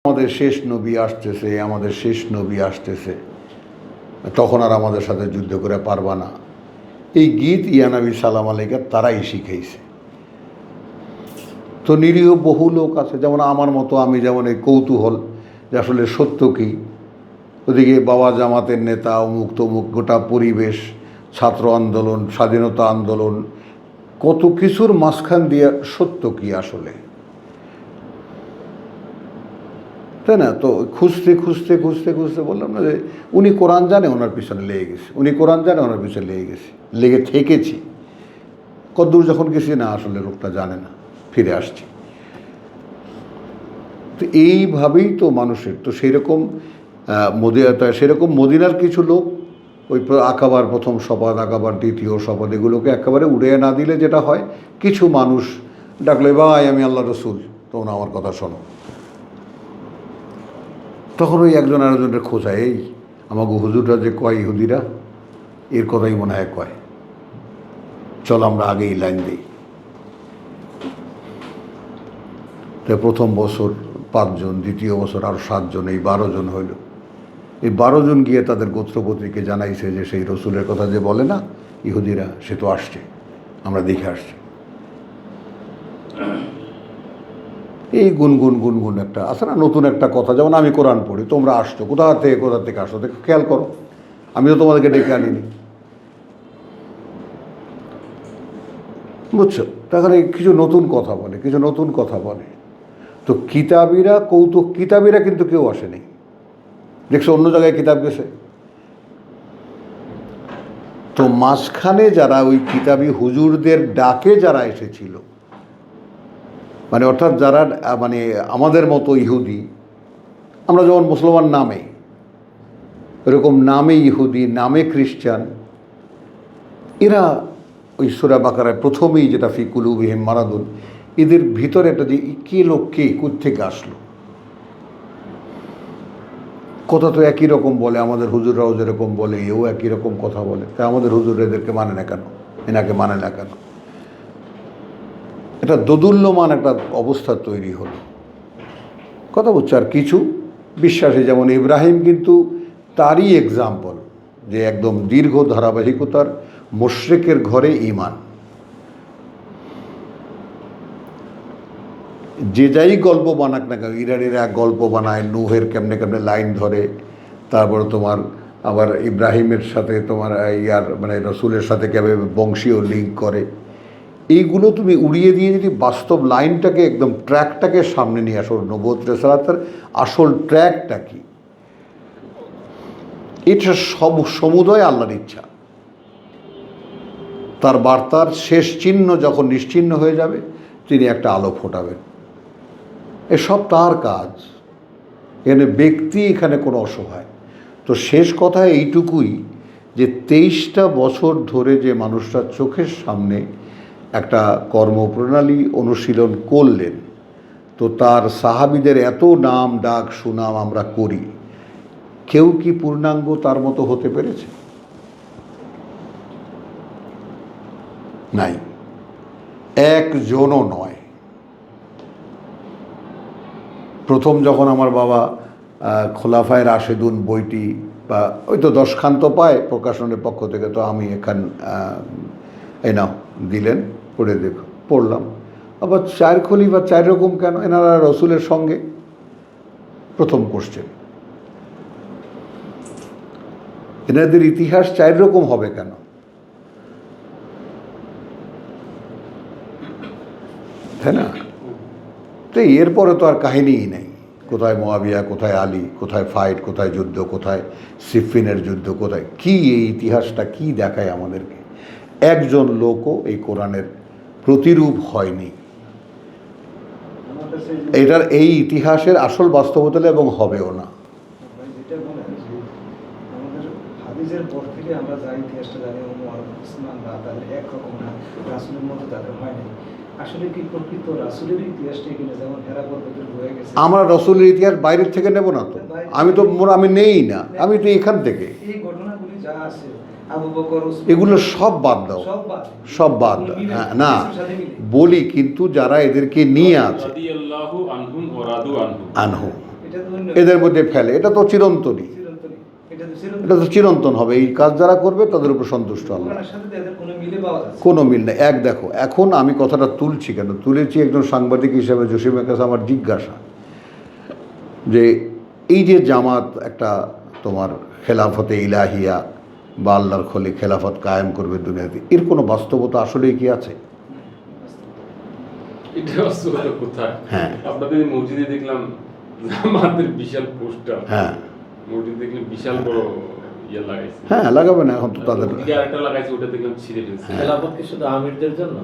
আমাদের শেষ নবী আসতেছে, আমাদের শেষ নবী আসতেছে, তখন আর আমাদের সাথে যুদ্ধ করে পারবা না। এই গীত ইয়ানবী সালাম আলাইকা তারাই শিখাইছে। তো নিরীহ বহু লোক আছে, যেমন আমার মতো, আমি যেমন এই কৌতূহল যে আসলে সত্য কী। ওদিকে বাবা জামাতের নেতা, অমুক তমুক, গোটা পরিবেশ, ছাত্র আন্দোলন, স্বাধীনতা আন্দোলন, কত কিছুর মাঝখান দিয়ে সত্য কী আসলে, তাই না? তো খুঁজতে খুঁজতে খুঁজতে খুঁজতে বললাম না যে উনি কোরআন জানে, ওনার পিছনে লেগে গেছে, উনি কোরআন জানে, ওনার পিছনে লেগে গেছে, লেগে থেকেছি। কদ্দূর যখন গেছি, না আসলে লোকটা জানে না, ফিরে আসছি। তো এইভাবেই তো মানুষের তো সেইরকম সেরকম মদিনার কিছু লোক ওই আকাবার প্রথম শপথ, আকাবার দ্বিতীয় শপথ, এগুলোকে একেবারে উড়িয়ে না দিলে যেটা হয়, কিছু মানুষ ডাকলে, ভাই আমি আল্লাহ রসুল, তোমরা আমার কথা শোনো। তখন ওই একজন আরেকজনের খোঁজায়, এই আমাকে হুজুররা যে কয়, ইহুদিরা এর কথাই মনে হয় কয়, চল আমরা আগেই লাইন দিই। তাই প্রথম বছর 5 জন, দ্বিতীয় বছর আরও 7 জন, এই 12 জন হইল। এই 12 জন গিয়ে তাদের গোত্রপতিকে জানাইছে যে সেই রসুলের কথা যে বলে না ইহুদিরা, সে তো আসছে, আমরা দেখে আসছি। এই গুনগুন গুনগুন একটা আছে না, নতুন একটা কথা, যেমন আমি কোরআন পড়ি, তোমরা আসছো কোথা থেকে আসছো, দেখো, খেয়াল করো, আমি তো তোমাদেরকে ডেকে আনিনি, বুঝছো? তাহলে কিছু নতুন কথা বলে, কিছু নতুন কথা বলে। তো কিতাবীরা, কিতাবীরা কিন্তু কেউ আসেনি, দেখছো অন্য জায়গায় কিতাব গেছে। তো মাঝখানে যারা ওই কিতাবী হুজুরদের ডাকে যারা এসেছিল, মানে অর্থাৎ যারা মানে আমাদের মতো ইহুদি, আমরা যেমন মুসলমান নামে, এরকম নামে ইহুদি, নামে খ্রিস্টান, এরা ওই সূরা বাকারায় প্রথমেই যেটা ফি কুলুবিহিম মারাদুন, এদের ভিতরে একটা যে কে লোক, কে কোত্থেকে আসলো, কথা তো একই রকম বলে, আমাদের হুজুররাও যেরকম বলে এও একই রকম কথা বলে, তাই আমাদের হুজুররা এদেরকে মানে না কেন, এনাকে মানে না কেন? এটা দোদুল্যমান একটা অবস্থা তৈরি হলো, কথা বুঝছো? আর কিছু বিশ্বাসী, যেমন ইব্রাহিম কিন্তু তারই এক্সাম্পল, যে একদম দীর্ঘ ধারাবাহিকতার মুশরিকের ঘরে ঈমান। যে যাই গল্প বানাক না কেন, ইরানিরা গল্প বানায়, নূহের কেমনে কেমনে লাইন ধরে, তারপরে তোমার আবার ইব্রাহিমের সাথে তোমার মানে রসুলের সাথে কেমন বংশীয় লিঙ্ক করে, এইগুলো তুমি উড়িয়ে দিয়ে যদি বাস্তব লাইনটাকে, একদম ট্র্যাকটাকে সামনে নিয়ে আসো, নবুয়ত রিসালাতের আসল ট্র্যাকটা কি, এটা সব সমুদয় আল্লাহর ইচ্ছা। তার বার্তার শেষ চিহ্ন যখন নিশ্চিহ্ন হয়ে যাবে, তিনি একটা আলো ফোটাবেন, এসব তার কাজ। এখানে ব্যক্তি, এখানে কোনো অসহায়। তো শেষ কথা এইটুকুই, যে 23টা বছর ধরে যে মানুষটা চোখের সামনে একটা কর্মপ্রণালী অনুশীলন করলেন, তো তার সাহাবীদের এত নাম ডাক সুনাম আমরা করি, কেউ কি পূর্ণাঙ্গ তার মতো হতে পেরেছে? নাই, একজনও নয়। প্রথম যখন আমার বাবা খোলাফায়ে রাশেদুন বইটি, বা ওই তো 10 খান তো পায় প্রকাশনের পক্ষ থেকে, তো আমি এখান এই নাও দিলেন, পড়ে দেখো, পড়লাম। আবার 4 খলিফা 4 রকম কেন? এনারা রসুলের সঙ্গে, প্রথম কোশ্চেন, এনাদের ইতিহাস 4 রকম হবে কেন? তাই না? তো এরপরে তো আর কাহিনীই নেই, কোথায় মুয়াবিয়া, কোথায় আলী, কোথায় ফাইট, কোথায় যুদ্ধ, কোথায় সিফিনের যুদ্ধ, কোথায় কি, এই ইতিহাসটা কি দেখায় আমাদেরকে? একজন লোকও এই কোরআনের প্রতিরূপ হয়নি। এটার এই ইতিহাসের আসল বাস্তবতা এবং হবেও না। আমরা রসুলের ইতিহাস বাইরের থেকে নেব না তো, আমি নেই না, আমি তো এখান থেকে, এগুলো সব বাদ দাও, সব বাদ দাও। না বলি, কিন্তু যারা এদেরকে নিয়ে আছে, আনহু, এদের মধ্যে ফেলে, এটা তো চিরন্তনই, এটা তো চিরন্তন হবে। এই কাজ যারা করবে তাদের উপর সন্তুষ্ট আল্লাহ, কোনো মিল নেই। দেখো এখন আমি কথাটা তুলছি কেন তুলেছি, একজন সাংবাদিক হিসেবে জসিমের কাছে আমার জিজ্ঞাসা যে এই যে জামাত একটা তোমার খেলাফতে ইলাহিয়া বা আল্লাহর খলি খেলাফত কায়েম করবে দুনিয়াতে, এর কোনো বাস্তবতা আসলেই কি আছে? এটা বাস্তবতা কোথায়? হ্যাঁ, আপনাদের মসজিদে দেখলাম জামাতের বিশাল পোস্টার, হ্যাঁ মসজিদে দেখলাম বিশাল বড় ইয়ে লাগাইছে। হ্যাঁ লাগাবে না, এখন তো তাদের ওদিকে আরেকটা লাগাইছে, ওটা দেখলাম ছিঁড়ে ফেলছে। খেলাফত কি শুধু আমিরদের জন্য?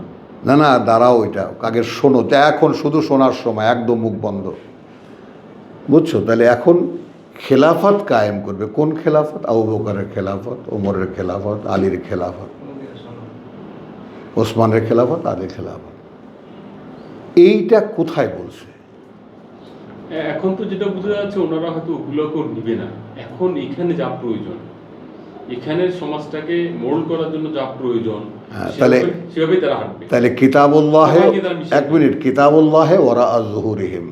না না দাঁড়াও, ওইটা আগে শোনো। তা এখন শুধু শোনার সময়, একদম মুখ বন্ধ, বুঝছো? তাহলে এখন খেলাফত কায়েম করবে, কোন খেলাফত? আবু বকরের খেলাফত, ওমরের খেলাফত, আলীর খেলাফত, ওসমানের খেলাফত, আলীর খেলাফত। এইটা কোথায় বলছে? এখন তো যেটা বোঝা যাচ্ছে ওনারা হয়তো ওগুলোকেও নিবে না। এখন এখানে যা প্রয়োজন, এখানের সমাজটাকে মোল্ড করার জন্য যা প্রয়োজন, তাহলে সেভাবেই তারা হাঁটবে। তাহলে কিতাবুল্লাহে, এক মিনিট, কিতাবুল্লাহে ওরা আযহুরিহিম,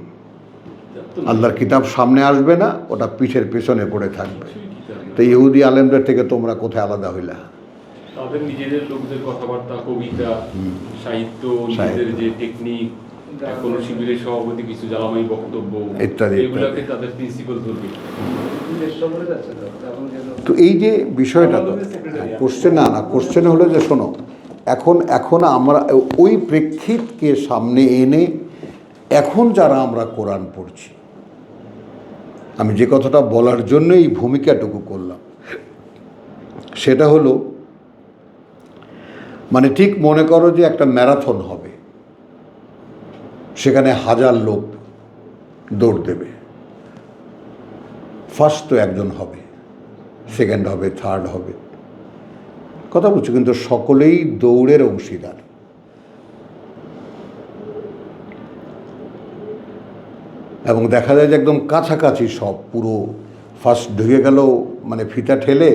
আল্লাহর কিতাব সামনে আসবে না, ওটা পিঠের পেছনে পড়ে থাকবে। তো ইহুদি আলেমদের থেকে তোমরা কোথায় আলাদা হইলা? তাদের নিজেদের লোকদের কথাবার্তা, কবিতা, সাহিত্য, নিজেদের যে টেকনিক, কোনো শিবিরের সভাপতি কিছু জ্বালামাই বক্তব্য ইত্যাদি এগুলাকে তাদের প্রিন্সিপাল ধরবে। তো এই যে বিষয়টা, তো কোশ্চেন না কোশ্চেন হলো যে শোনো, এখন আমরা ওই প্রেক্ষিতকে সামনে এনে এখন যারা আমরা কোরআন পড়ছি, আমি যে কথাটা বলার জন্য এই ভূমিকাটুকু করলাম, সেটা হলো মানে ঠিক মনে করো যে একটা ম্যারাথন হবে, সেখানে 1000 লোক দৌড় দেবে। ফার্স্ট তো একজন হবে, সেকেন্ড হবে, থার্ড হবে, কথা বলছো, কিন্তু সকলেই দৌড়ের অংশীদার। এবং দেখা যায় যে একদম কাছাকাছি সব, পুরো ফার্স্ট ঢুকে গেল মানে ফিতা ঠেলে,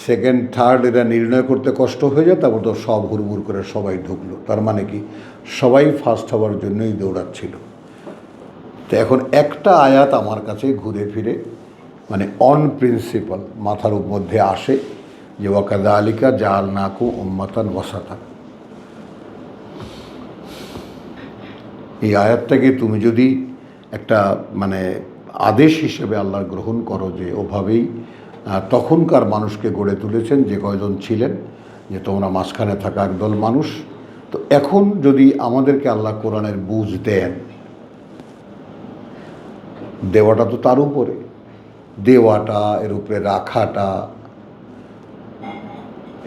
সেকেন্ড থার্ড এরা নির্ণয় করতে কষ্ট হয়ে যায়, তারপর তো সব হুড়মুড় করে সবাই ঢুকলো। তার মানে কি সবাই ফার্স্ট হওয়ার জন্যই দৌড়াচ্ছিল। তো এখন একটা আয়াত আমার কাছে ঘুরে ফিরে মানে অন প্রিন্সিপাল মাথার মধ্যে আসে যে ওয়াকাযালিকা জাআলনাকুম উম্মাতান ওয়াসাতা। এই আয়াতটাকে তুমি যদি একটা মানে আদেশ হিসেবে আল্লাহ গ্রহণ করো যে ওভাবেই তখনকার মানুষকে গড়ে তুলেছেন, যে কয়জন ছিলেন, যে তোমরা মাঝখানে থাকা একদল মানুষ। তো এখন যদি আমাদেরকে আল্লাহ কোরআনের বুঝ দেন, দেওয়াটা তো তার উপরে, দেওয়াটা, এর উপরে রাখাটা,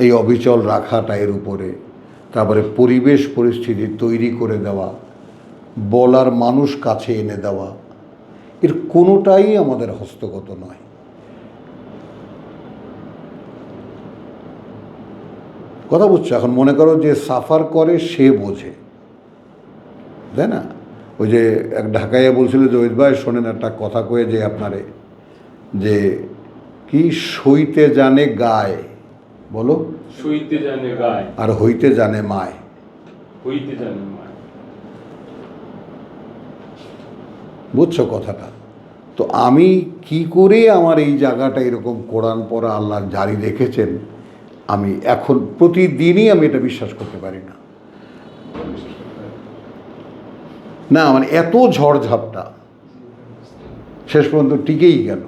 এই অবিচল রাখাটা এর উপরে, তারপরে পরিবেশ পরিস্থিতি তৈরি করে দেওয়া, বলার মানুষ কাছে এনে দেওয়া, এর কোনোটাই আমাদের হস্তগত নয়। কথা বুঝছো? এখন মনে করো যে সাফার করে সে বোঝে, তাই না? ওই যে এক ঢাকাইয়া বলছিল যে ওই ভাই শোনেন একটা কথা কয়ে যে আপনারে, যে কি সইতে জানে গায়, বলো, সইতে জানে গায় আর হইতে জানে মায়। হইতে জানে মায়। বুঝছো কথাটা? তো আমি কি করে আমার এই জায়গাটা এরকম কোরআন পড়া আল্লাহ জারি রেখেছেন, আমি এখন প্রতিদিনই আমি এটা বিশ্বাস করতে পারি না। না মানে এত ঝড়ঝাপটা শেষ পর্যন্ত টিকেই গেল।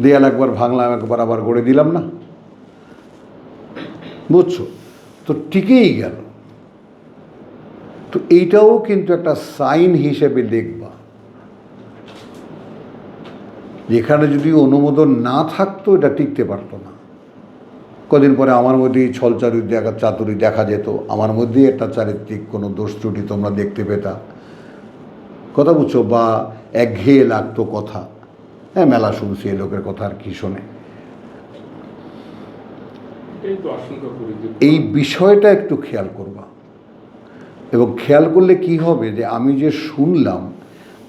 দেয়াল একবার ভাঙলাম, একবার আবার গড়ে দিলাম না, বুঝছো? তো টিকেই গেল। তো এইটাও কিন্তু একটা সাইন হিসেবে দেখবা, যেখানে যদি অনুমোদন না থাকতো এটা টিকতে পারতো না। কদিন পরে আমার মধ্যেই চাতুরি দেখা যেত, আমার মধ্যেই একটা চারিত্রিক কোনো দোষ ত্রুটি তোমরা দেখতে পেতা, কথা বুঝছো? বা একঘেয়ে লাগতো কথা, হ্যাঁ মেলা শুনছি এ লোকের কথা আর কি শোনে। এই বিষয়টা একটু খেয়াল করবা, এবং খেয়াল করলে কি হবে যে আমি যে শুনলাম,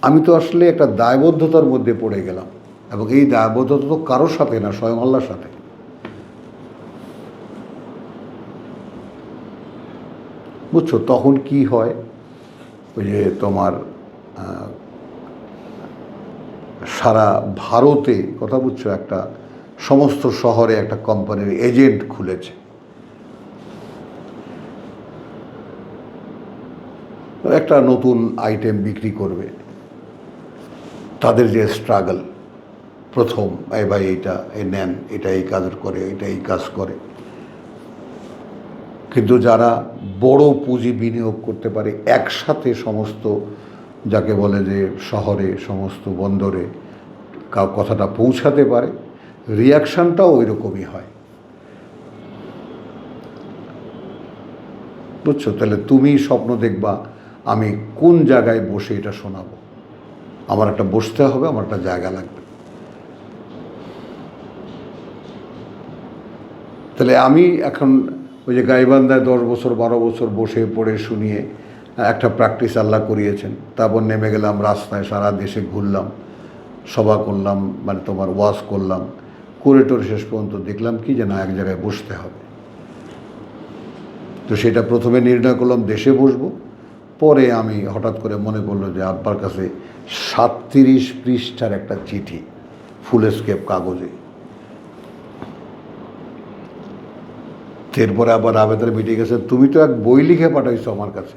আমি তো আসলে একটা দায়বদ্ধতার মধ্যে পড়ে গেলাম, এবং এই দায়বদ্ধতা তো কারোর সাথে না, স্বয়ং আল্লাহর সাথে। বুঝছো? তখন কি হয়, ওই যে তোমার সারা ভারতে, কথা বুঝছো, একটা সমস্ত শহরে একটা কোম্পানির এজেন্ট খুলেছে। একটা নতুন আইটেম বিক্রি করবে, তাদের যে স্ট্রাগল, প্রথম এই ভাই এইটা এই নেন, এটা এই কাজ করে, এটা এই কাজ করে। কিন্তু যারা বড় পুঁজি বিনিয়োগ করতে পারে একসাথে সমস্ত, যাকে বলে যে শহরে সমস্ত বন্দরে কথাটা পৌঁছাতে পারে, রিয়াকশানটাও ওই রকমই হয়। বুঝছো? তাহলে তুমি স্বপ্ন দেখবা আমি কোন জায়গায় বসে এটা শোনাবো, আমার একটা বসতে হবে, আমার একটা জায়গা লাগবে। তাহলে আমি এখন ওই যে গাইবান্ধায় 10 বছর 12 বছর বসে পড়ে শুনিয়ে একটা প্র্যাকটিস আল্লাহ করিয়েছেন। তারপর নেমে গেলাম রাস্তায়, সারা দেশে ঘুরলাম, সভা করলাম, মানে তোমার ওয়াজ করলাম, করে টোরে শেষ পর্যন্ত দেখলাম কি যে না, এক জায়গায় বসতে হবে। তো সেটা প্রথমে নির্ণয় করলাম দেশে বসবো। পরে আমি হঠাৎ করে মনে পড়লো যে আব্বার কাছে 37 পৃষ্ঠার একটা চিঠি, ফুল স্কেপ কাগজে। এরপরে আবার আবেদন মিটে গেছে, তুমি তো এক বই লিখে পাঠাইছো আমার কাছে,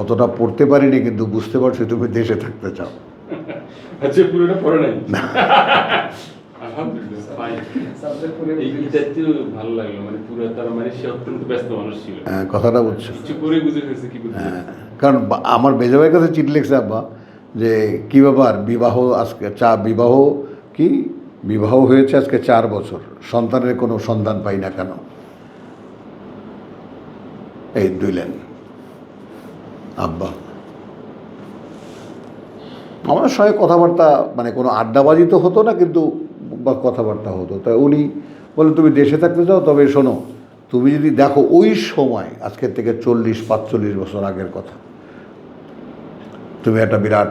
অতটা পড়তে পারিনি, কিন্তু বুঝতে পারছি তুমি দেশে থাকতে চাও। আচ্ছা, পুরোটা পড়ে নাই। আলহামদুলিল্লাহ, ফাইন। এইটা তো ভালো লাগলো, মানে পুরো তার মানে সে অত্যন্ত ব্যস্ত মানুষ ছিল। হ্যাঁ, কথাটা বুঝছো? কিছু করে বুঝে ফেলছে কি বুঝছে। কারণ আমার মেজো ভাইয়ের কাছে চিঠি লিখছে আব্বা যে কী ব্যাপার, বিবাহ আজকে বিবাহ হয়েছে আজকে 4 বছর, সন্তানের কোনো সন্ধান পাই না কেন? এই দুইলেন আব্বা। আমার সঙ্গে কথাবার্তা, মানে কোনো আড্ডাবাজি তো হতো না, কিন্তু কথাবার্তা হতো। তাই উনি বলে তুমি দেশে থাকতে চাও, তবে শোনো, তুমি যদি দেখো ওই সময়, আজকের থেকে 40-45 বছর আগের কথা, তুমি একটা বিরাট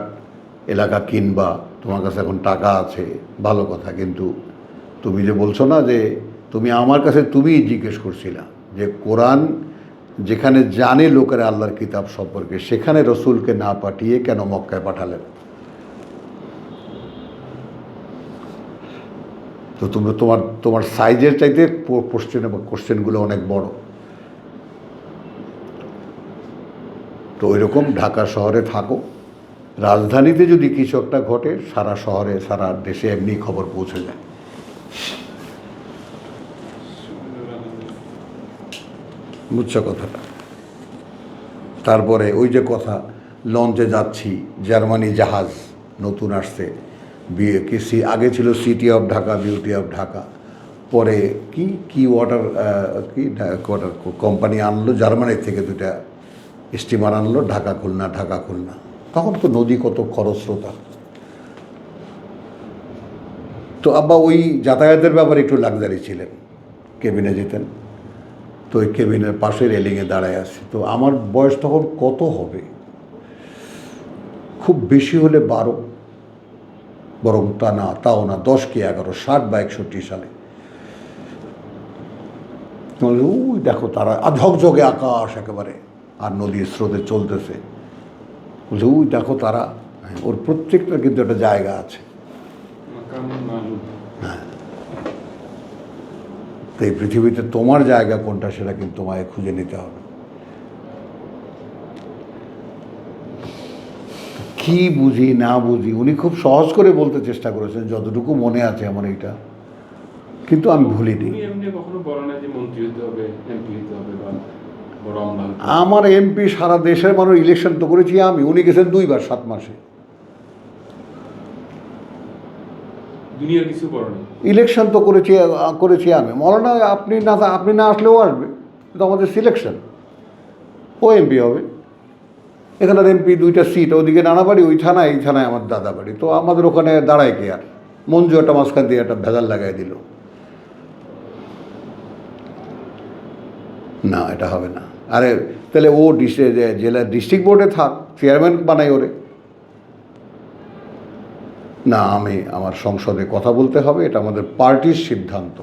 এলাকা কিনবা, তোমার কাছে এখন টাকা আছে, ভালো কথা, কিন্তু তুমি যে বলছো না যে তুমি আমার কাছে তুমিই জিজ্ঞেস করছিলা যে কোরআন যেখানে জানে লোকেরা আল্লাহর কিতাব সম্পর্কে, সেখানে রসুলকে না পাঠিয়ে কেন মক্কায় পাঠালেন? তো তুমি তোমার সাইজের চাইতে কোশ্চেনগুলো অনেক বড়। তো ওই রকম ঢাকা শহরে থাকো, রাজধানীতে যদি কিছু একটা ঘটে, সারা শহরে সারা দেশে এমনি খবর পৌঁছে যায়। বুঝছো কথাটা? তারপরে ওই যে কথা, লঞ্চে যাচ্ছি, জার্মানি জাহাজ নতুন আসছে, আগে ছিল city of Dhaka, beauty of Dhaka, পরে কি ওয়াটার কোম্পানি আনলো জার্মানির থেকে, 2টা স্টিমার আনলো, ঢাকা খুলনা। তখন তো নদী কত খরস্রোতা। তো আব্বা ওই যাতায়াতের ব্যাপারে একটু লাক্সারি ছিলেন, কেবিনে যেতেন। তো ওই কেবিনের পাশে রেলিংয়ে দাঁড়ায় আছে। তো আমার বয়স তখন কত হবে, খুব বেশি হলে 12, বরং তাও না 10 কি 11, 60 বা 61 সালে। ওই দেখো তারা, ঝকঝকে আকাশ একেবারে, আর নদীর স্রোতে চলতেছে। বলছে ওই দেখো তারা, ওর প্রত্যেকটা কিন্তু একটা জায়গা আছে। হ্যাঁ, তো এই পৃথিবীতে তোমার জায়গা কোনটা সেটা কিন্তু তোমায় খুঁজে নিতে হবে। কি বুঝি না বুঝি, উনি খুব সহজ করে বলতে চেষ্টা করেছেন, যতটুকু মনে আছে আমার এইটা, কিন্তু আমি ভুলিনি। আমার এমপি সারা দেশের মানুষ ইলেকশন তো করেছি আমি, উনি গেছেন 2 বার 7 মাসে। ইলেকশন তো করেছি আমি। মৌলানা আপনি না আসলেও আসবে, কিন্তু আমাদের সিলেকশন, ও এমপি হবে। এখানের এমপি 2টা সিট, ওদিকে নানা বাড়ি, ওই থানায়, এই থানায় আমার দাদা বাড়ি। তো আমাদের ওখানে দাঁড়ায় কে আর? মঞ্জু একটা মাঝখান দিয়ে একটা ভেজাল লাগাই দিল। না, এটা হবে না। আরে তাহলে ও জেলার ডিস্ট্রিক্ট বোর্ডে থাক, চেয়ারম্যান বানাই ওরে। না, আমার সংসদে কথা বলতে হবে, এটা আমাদের পার্টির সিদ্ধান্ত,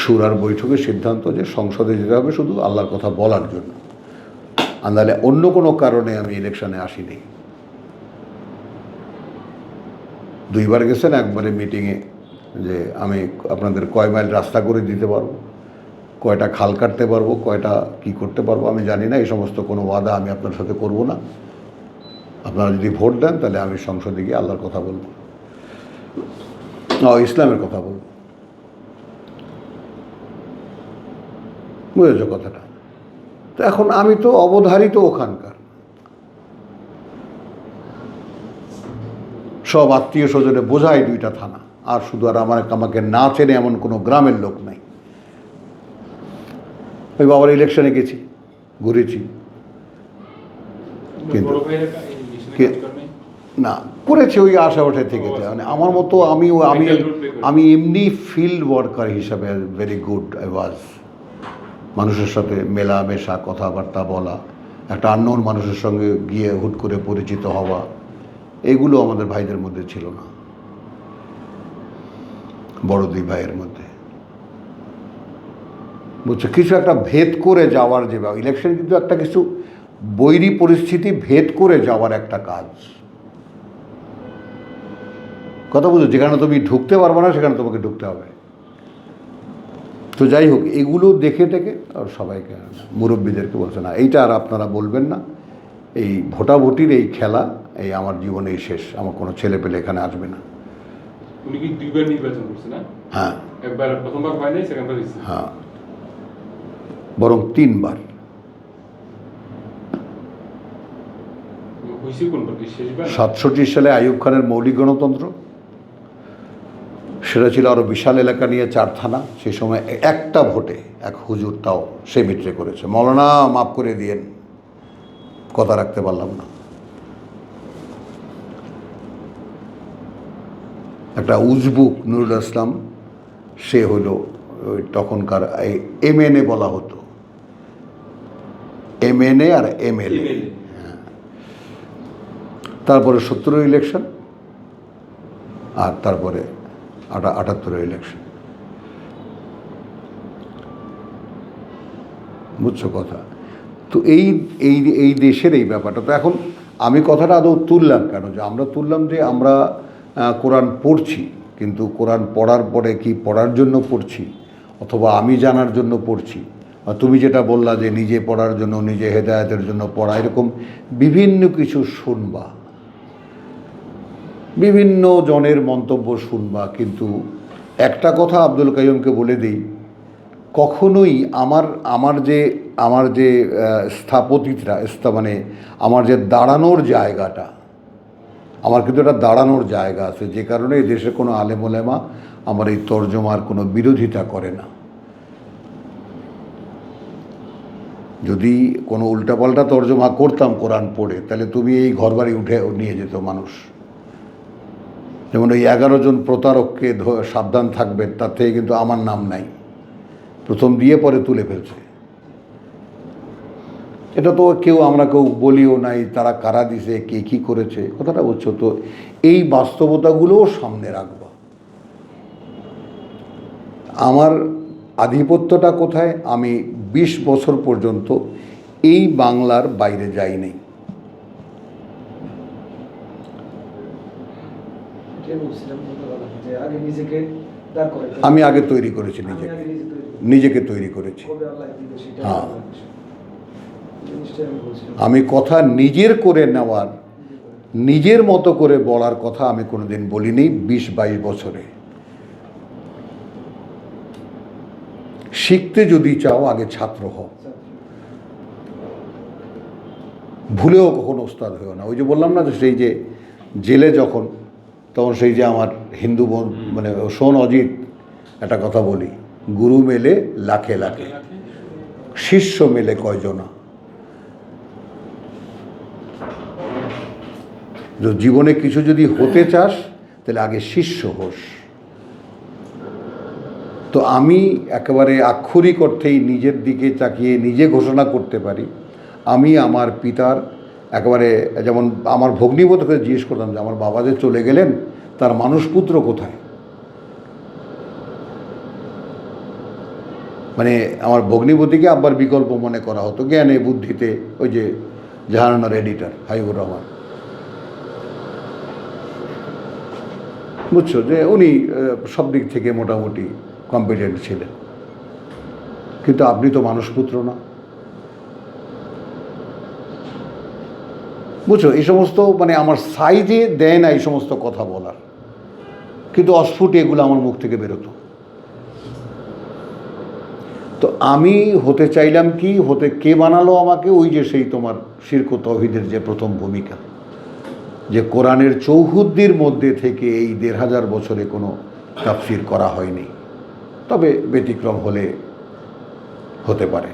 শুরার বৈঠকের সিদ্ধান্ত যে সংসদে যেতে হবে শুধু আল্লাহর কথা বলার জন্য, আর নাহলে অন্য কোনো কারণে আমি ইলেকশনে আসিনি। 2বার গেছেন, একবারে মিটিংয়ে যে আমি আপনাদের কয় মাইল রাস্তা করে দিতে পারবো, কয়টা খাল কাটতে পারবো, কয়টা কি করতে পারবো আমি জানি না, এই সমস্ত কোনো ওয়াদা আমি আপনার সাথে করব না। আপনারা যদি ভোট দেন তাহলে আমি সংসদে গিয়ে আল্লাহর কথা বলবো, ইসলামের কথা বলবো। বুঝেছ কথাটা? তো এখন আমি তো অবধারিত ওখানকার, সব আত্মীয় স্বজনে বোঝাই 2টা থানা, আর শুধু আর আমাকে না চেনে এমন কোনো গ্রামের লোক নাই। ওই বাবার ইলেকশনে গেছি, ঘুরেছি, কিন্তু বড় ভাইয়েরা এই মিশনে কে- কাজ করে নাই? না করেছে ওই আশাবাসে থেকে। মানে আমার মতো আমি আমি এমনি ফিল্ড ওয়ার্কার হিসাবে ভেরি গুড আই ওয়াজ। মানুষের সাথে মেলামেশা, কথাবার্তা বলা, একটা আননোন মানুষের সঙ্গে গিয়ে হুট করে পরিচিত হওয়া, এগুলো আমাদের ভাইদের মধ্যে ছিল না, বড় 2 ভাইয়ের মধ্যে। বুঝছো, কিছু একটা ভেদ করে যাওয়ার যে ইলেকশন কিন্তু একটা কিছু বৈরী পরিস্থিতি ভেদ করে যাওয়ার একটা কাজ। কথা বুঝো, যেখানে তুমি ঢুকতে পারবে না সেখানে তোমাকে ঢুকতে হবে। তো যাই হোক, এগুলো দেখে টেকে আর সবাইকে মুরব্বীদেরকে বলছে না, এইটা আর আপনারা বলবেন না, এই ভোটাভুটির এই খেলা এই আমার জীবনেই শেষ, আমার কোনো ছেলে পেলে এখানে আসবে না। উনি কি 2বার নির্বাচন করছে না? হ্যাঁ একবার প্রথমবার হয় নাই, সেকেন্ডবার হয়েছে। হ্যাঁ, বরং 3বার। হয়েছে কোনবার, কি শেষবার? 67 সালে আইয়ুব খানের মৌলিক গণতন্ত্র, সেটা ছিল আরও বিশাল এলাকা নিয়ে 4 থানা। সেই সময় একটা ভোটে এক হুজুর তাও সে মিত্রে করেছে, মৌলানা মাফ করে দিয়েন, কথা রাখতে পারলাম না। একটা উজবুক নুরুল ইসলাম, সে হলো ওই তখনকার MNA বলা হতো, MNA আর MLA। তারপরে 70-এর ইলেকশন, আর তারপরে 78-এর ইলেকশন। বুঝছো কথা? তো এই এই এই দেশের এই ব্যাপারটা। তো এখন আমি কথাটা আদৌ তুললাম কেন, যে আমরা তুললাম যে আমরা কোরআন পড়ছি, কিন্তু কোরআন পড়ার পরে কি পড়ার জন্য পড়ছি, অথবা আমি জানার জন্য পড়ছি, বা তুমি যেটা বললা যে নিজে পড়ার জন্য, নিজে হেদায়েতের জন্য পড়া, এরকম বিভিন্ন কিছু শুনবা, বিভিন্ন জনের মন্তব্য শুনবা। কিন্তু একটা কথা আব্দুল কাইয়ুমকে বলে দিই, কখনোই আমার যে স্থপতিরা মানে আমার যে দাঁড়ানোর জায়গাটা, আমার কিন্তু একটা দাঁড়ানোর জায়গা আছে, যে কারণে এই দেশে কোনো আলেম ওলেমা আমার এই তর্জমার কোনো বিরোধিতা করে না। যদি কোনো উল্টাপাল্টা তর্জমা করতাম কোরআন পড়ে, তাহলে তুমি এই ঘরবাড়ি উঠে নিয়ে যেত মানুষ। যেমন ওই 11 জন প্রতারককে সাবধান থাকবেন, তার থেকে কিন্তু আমার নাম নাই, প্রথম দিয়ে পরে তুলে ফেলছে। এটা তো আমরা কেউ বলিও নাই, তারা কারা দিছে, কে কী করেছে, কথাটা বলছো। তো এই বাস্তবতাগুলোও সামনে রাখবা। আমার আধিপত্যটা কোথায়? আমি 20 বছর পর্যন্ত এই বাংলার বাইরে যাই নাই। আমি আগে তৈরি করেছি নিজেকে তৈরি করেছি। হ্যাঁ, আমি কথা নিজের করে নেওয়ার, নিজের মতো করে বলার কথা আমি কোনোদিন বলিনি 20-22 বছরে। শিখতে যদি চাও আগে ছাত্র হও, ভুলেও কখনো ওস্তাদ হয়েও না। ওই যে বললাম না, যে সেই যে জেলে যখন, তখন সেই যে আমার হিন্দু বোন, মানে শোন অজিত, একটা কথা বলি, গুরু মেলে লাখে লাখে, শিষ্য মেলে কয়জনা। জীবনে কিছু যদি হতে চাস তাহলে আগে শিষ্য হোস। তো আমি একেবারে আক্ষরিক অর্থেই নিজের দিকে তাকিয়ে নিজে ঘোষণা করতে পারি, আমি আমার পিতার একেবারে, যেমন আমার ভগ্নীপতিকে জিজ্ঞেস করতাম যে আমার বাবা যে চলে গেলেন, তার মানুষপুত্র কোথায়? মানে আমার ভগ্নীপতিকে আব্বার বিকল্প মনে করা হতো, জ্ঞানে বুদ্ধিতে। ওই যে জাহানার এডিটর হাবিবুর রহমান, বুঝছো, যে উনি সব দিক থেকে মোটামুটি কম্পিটেন্ট ছিলেন, কিন্তু আপনি তো মানুষপুত্র না। বুঝছো, এই সমস্ত মানে আমার সাইজে দেয় না এই সমস্ত কথা বলার, কিন্তু অস্ফুট এগুলো আমার মুখ থেকে বেরোতো। তো আমি হতে চাইলাম কি, হতে কে বানালো আমাকে? ওই যে সেই তোমার শিরক ও তৌহিদের যে প্রথম ভূমিকা, যে কোরআনের চৌহুদ্দির মধ্যে থেকে এই ১৫০০ বছরে কোনো তাফসির করা হয়নি, তবে ব্যতিক্রম হলে হতে পারে।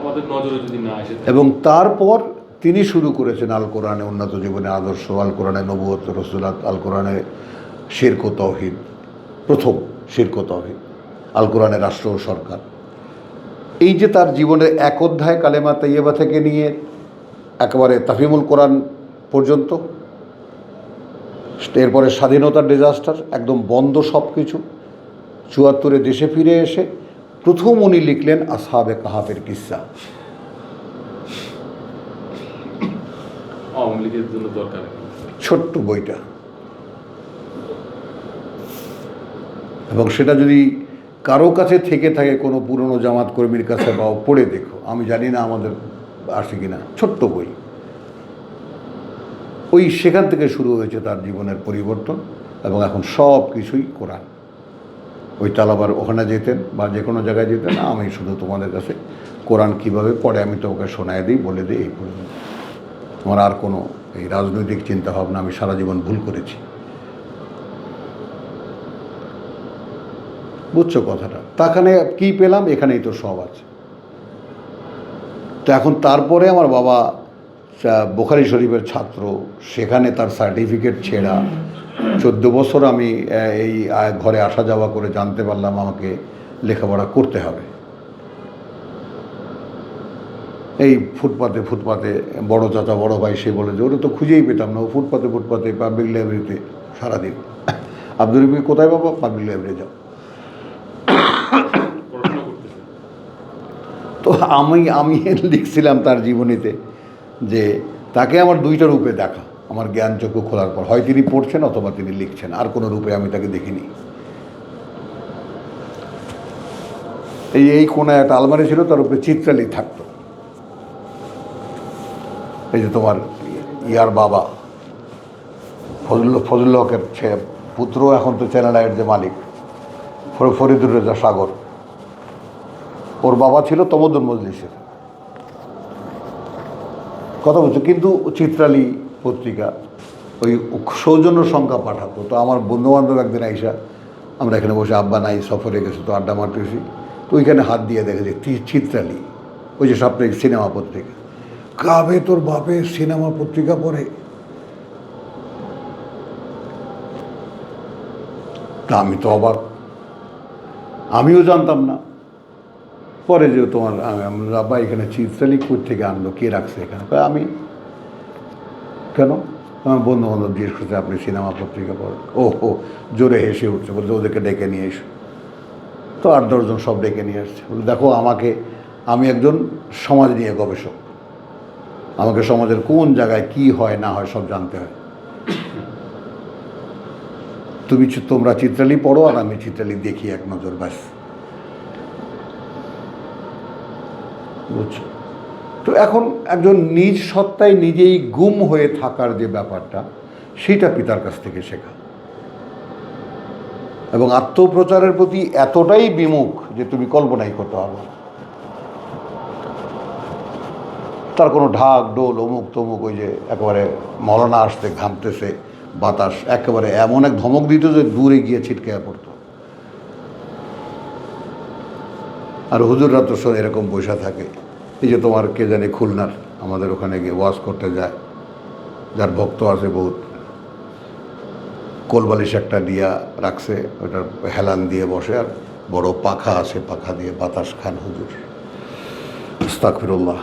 আমাদের নজরে যদি না আসে এবং তারপর তিনি শুরু করেছেন আল কোরআনে উন্নত জীবনে আদর্শ, আল কোরআনে নবুয়ত রসুলাত, আল কোরআনে শিরক ও তৌহিদ, প্রথম শিরক ও তৌহিদ, আল কোরআনে রাষ্ট্র ও সরকার। এই যে তার জীবনের এক অধ্যায় কালেমা তাইয়্যিবা থেকে নিয়ে একেবারে তাফহিমুল কোরআন পর্যন্ত, এরপরে স্বাধীনতার ডিজাস্টার, একদম বন্ধ সব কিছু, ৭৪-এ দেশে ফিরে এসে প্রথম উনি লিখলেন আসহাবে কাহাফের কিস্সা। আওয়ামী লীগের জন্য দরকার ছোট্ট বইটা, এবং সেটা যদি কারো কাছে থেকে থাকে, কোনো পুরনো জামাত কর্মীর কাছে, বা পড়ে দেখো, আমি জানি না আমাদের আসে কিনা, ছোট্ট বই। ওই সেখান থেকে শুরু হয়েছে তার জীবনের পরিবর্তন, এবং এখন সব কিছুই কোরআন। ওই তালাবার ওখানে যেতেন বা যে কোনো জায়গায় যেতেন, আমি শুধু তোমাদের কাছে কোরআন কীভাবে পড়ে আমি তোমাকে শোনায় দিই, বলে দিই, এই পর্যন্ত। আমার আর কোনো এই রাজনৈতিক চিন্তাভাবনা, আমি সারা জীবন ভুল করেছি। বুঝছো কথাটা? তাখানে কী পেলাম, এখানেই তো সব আছে। তো এখন তারপরে আমার বাবা বুখারী শরীফের ছাত্র, সেখানে তার সার্টিফিকেট ছেঁড়া, 14 বছর আমি এই ঘরে আসা যাওয়া করে জানতে পারলাম আমাকে লেখাপড়া করতে হবে। এই ফুটপাতে ফুটপাতে বড় চাচা বড় ভাই সে বলে যে ওটা তো খুঁজেই পেতাম না, ও ফুটপাতে ফুটপাতে পাবলিক লাইব্রেরিতে সারাদিন। আব্দুল রফিক কোথায় বাবা? পাবলিক লাইব্রেরি যাও। পড়াশোনা করতেছে। তো আমি লিখছিলাম তার জীবনীতে যে তাকে আমার দুইটা রূপে দেখা, আমার জ্ঞান চক্ষু খোলার পর, হয় তিনি পড়ছেন অথবা তিনি লিখছেন, আর কোনো রূপে আমি তাকে দেখিনি। এই কোনায় একটা আলমারি ছিল, তার উপরে চিত্রালি থাকতো। এই যে তোমার ইয়ার বাবা ফজলুল হকের পুত্র, এখন তো চ্যানেল আইয়ের যে মালিক, ফরিদুর রেজা সাগর, ওর বাবা ছিল তমদ্দুন মজলিসের, কথা বলছো। কিন্তু চিত্রালী পত্রিকা ওই সৌজন্য সংখ্যা পাঠাতো। তো আমার বন্ধুবান্ধব একদিন আইসা, আমরা এখানে বসে, আব্বা নাই সফরে গেছে, তো আড্ডা মারতেছি, তো ওইখানে হাত দিয়ে দেখে যে চিত্রালী, ওই যে সাপ্তাহিক সিনেমা পত্রিকা। কাবে তোর বাপে সিনেমা পত্রিকা পড়ে? তা আমি তো অবাক, আমিও জানতাম না। পরে যে তোমার আব্বা এখানে চিত্রালী কোথা থেকে আনলো, কে রাখছে এখানে? আমি কেন? আমার বন্ধু বান্ধব জিজ্ঞেস করছে আপনি সিনেমা পত্রিকা পড়েন? ও জোরে হেসে উঠছে, বলছে ওদেরকে ডেকে নিয়ে এসো। তো 8-10 জন সব ডেকে নিয়ে আসছে। বলে দেখো, আমি একজন সমাজ নিয়ে গবেষক, আমাকে সমাজের কোন জায়গায় কি হয় না হয় সব জানতে হয়। তোমরা চিত্রালী পড়ো আর আমি চিত্রালী দেখি এক নজর, ব্যাস। বুঝছো? তো এখন একজন নিজ সত্তায় নিজেই গুম হয়ে থাকার যে ব্যাপারটা, সেটা পিতার কাছ থেকে শেখা, এবং আত্মপ্রচারের প্রতি এতটাই বিমুখ যে তুমি কল্পনাই করতে পারবে না। তার কোনো ঢাক ডোল অমুক তমুক, ওই যে একেবারে মৌলানা আসতে ঘামতেছে, বাতাস একেবারে এমন এক ধমক দিত যে দূরে গিয়ে ছিটকে পড়তো। আর হুজুররা তো এরকম বসে থাকে। এই যে তোমার কে জানে খুলনার, আমাদের ওখানে গিয়ে ওয়াজ করতে যায়, যার ভক্ত আছে বহুত, কোলবালিশ একটা দিয়া রাখছে, ওটার হেলান দিয়ে বসে, আর বড় পাখা আছে, পাখা দিয়ে বাতাস খান হুজুর। আস্তাগফিরুল্লাহ।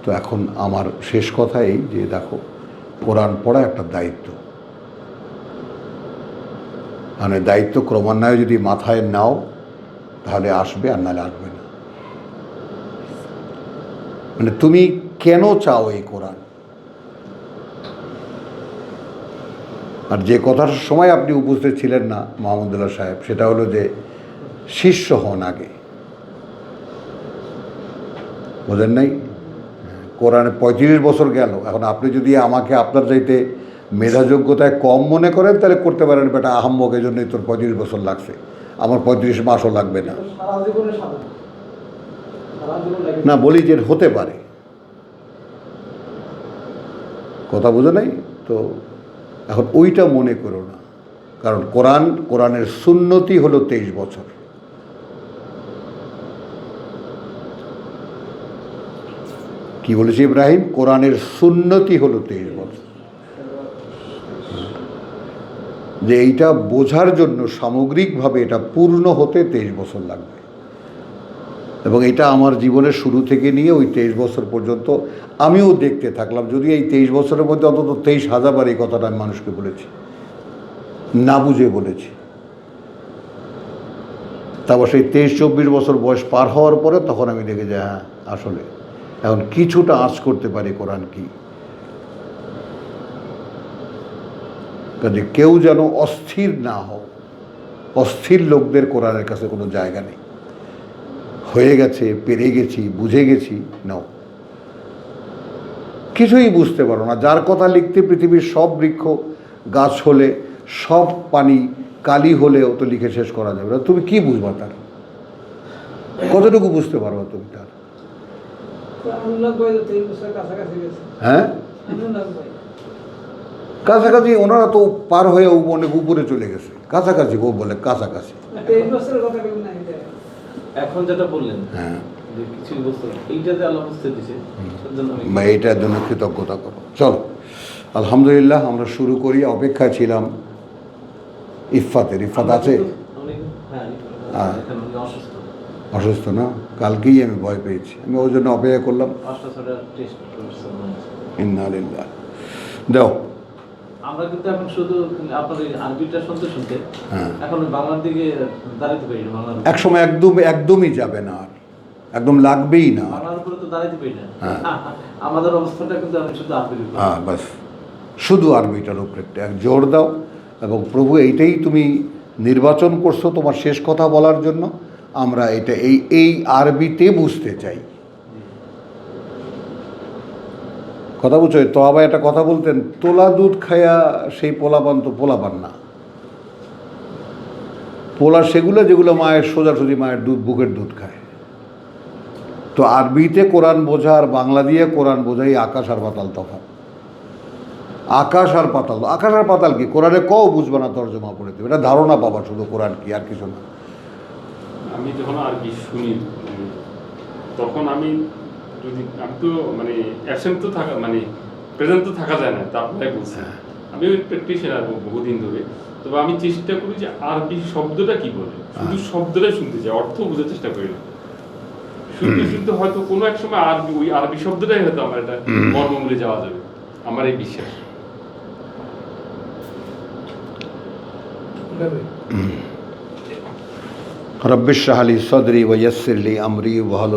তো এখন আমার শেষ কথা এই যে দেখো, কোরআন পড়া একটা দায়িত্ব, মানে দায়িত্ব ক্রমান্বয়ে যদি মাথায় নাও তাহলে আসবে, আর নাহলে আসবে না। মানে তুমি কেন চাও এই কোরআন? আর যে কথার সময় আপনি উপস্থিত ছিলেন না মাহমুদুল্লাহ সাহেব, সেটা হলো যে শিষ্য হন আগে, বোঝেন নাই? কোরআনে 35 বছর গেল, এখন আপনি যদি আমাকে আপনার চাইতে মেধা যোগ্যতায় কম মনে করেন তাহলে করতে পারেন, বেটা আহাম্মক, এই জন্যই তোর 35 বছর লাগছে, আমার 35 মাসও লাগবে না। না, বলি যে হতে পারে, কথা বোঝো নাই তো। এখন ওইটা মনে করো না, কারণ কোরআনের সুন্নতি হলো 23 বছর। কি বলেছি ইব্রাহিম? কোরআনের সুন্নতি হলো 23 বছর। যে এইটা বোঝার জন্য সামগ্রিকভাবে এটা পূর্ণ হতে 23 বছর লাগবে, এবং এটা আমার জীবনের শুরু থেকে নিয়ে ওই 23 বছর পর্যন্ত আমিও দেখতে থাকলাম। যদি এই 23 বছরের মধ্যে অন্তত 23,000 বার এই কথাটা আমি মানুষকে বলেছি, না বুঝে বলেছি। তারপর সেই 23-24 বছর বয়স পার হওয়ার পরে তখন আমি দেখে যে হ্যাঁ, আসলে এখন কিছুটা আঁচ করতে পারি কোরআন কি। কাজে কেউ যেন অস্থির না হও, অস্থির লোকদের কোরআনের কাছে কোনো জায়গা নেই। হয়ে গেছে, পেরে গেছি, বুঝে গেছি, নাও, কিছুই বুঝতে পারো না। যার কথা লিখতে পৃথিবীর সব বৃক্ষ গাছ হলে, সব পানি কালি হলেও তো লিখে শেষ করা যাবে না। তুমি কি বুঝবা তার? কতটুকু বুঝতে পারবা তুমি তার? হ্যাঁ, কাছাকাছি ওনারা তো পার হয়ে অনেক উপরে চলে গেছে। কাছাকাছি ও বলে কাছাকাছি। এখন যেটা বললেন, হ্যাঁ, যে কিছুই বুঝতে পারলাম, এইটাতে আল্লাহ বুঝতে দিছে, তার জন্য আমি এইটার জন্য কৃতজ্ঞতা করো। চলো, আলহামদুলিল্লাহ, আমরা শুরু করি। অপেক্ষায় ছিলাম ইফাতের। ইফাত আছে? হ্যাঁ, এখন উনি অসুস্থ। অসুস্থ না? কালকেই আমি ভয় পেয়েছি, আমি ওই জন্য অপেক্ষা করলাম। 5টা টেস্ট করছে। ইন্না লিল্লাহ। দাও। আমরা কিন্তু এখন শুধু আপনার এই আরবিটা শুনতে শুনতে হ্যাঁ, এখন বাংলার দিকে দাঁড়াতে পারি না। বাংলার একসময় একদমই যাবে না, আর একদম লাগবেই না। বাংলার উপরে তো দাঁড়াতে পারি না। হ্যাঁ। আমাদের অবস্থাটা কিন্তু আমি শুধু আরবির উপরে। হ্যাঁ, বাস শুধু আরবিটার উপরে এক জোর দাও। এবং প্রভু, এইটাই তুমি নির্বাচন করছো তোমার শেষ কথা বলার জন্য। আমরা এটা এই আরবিতে বুঝতে চাই। কথা বুঝছো? তো আবার একটা কথা বলতেন, তোলা দুধ খায়া সেই পোলাপান তো পোলাপান না। পোলা সেগুলো যেগুলো মায়ের সোজাসুজি মায়ের দুধ, বুকের দুধ খায়। তো আরবিতে কোরআন বোঝা আর বাংলা দিয়ে কোরআন বোঝাই আকাশ আর পাতাল তফাৎ। আকাশ আর পাতাল। আকাশ আর পাতাল কি? কোরআনে কও বুঝবে না, তর্জমা করে দেবে। এটা ধারণা পাবা শুধু, কোরআন কি আর কিছু না। আমি যখন আরবি শুনি তখন আমি তো মানে অ্যাবসেন্ট তো থাকা, মানে প্রেজেন্ট তো থাকা যায় না, তা আপনারাই বলছেন। আমি ওই প্র্যাকটিশনার বহুদিন ধরে, তবে আমি চেষ্টা করি যে আরবি শব্দটা কি বলে, শুধু শব্দটাই শুনতে চাই, অর্থ বোঝার চেষ্টা করি না। শুনতে শুনতে হয়তো কোনো এক সময় ওই আরবি শব্দটাই হয়তো আমার একটা মর্মমূলে যাওয়া যাবে, আমার এই বিশ্বাস। রব্বিশ রাহ লি সদরি ওয়া ইয়াসসির লি আমরি ওয়াহলুল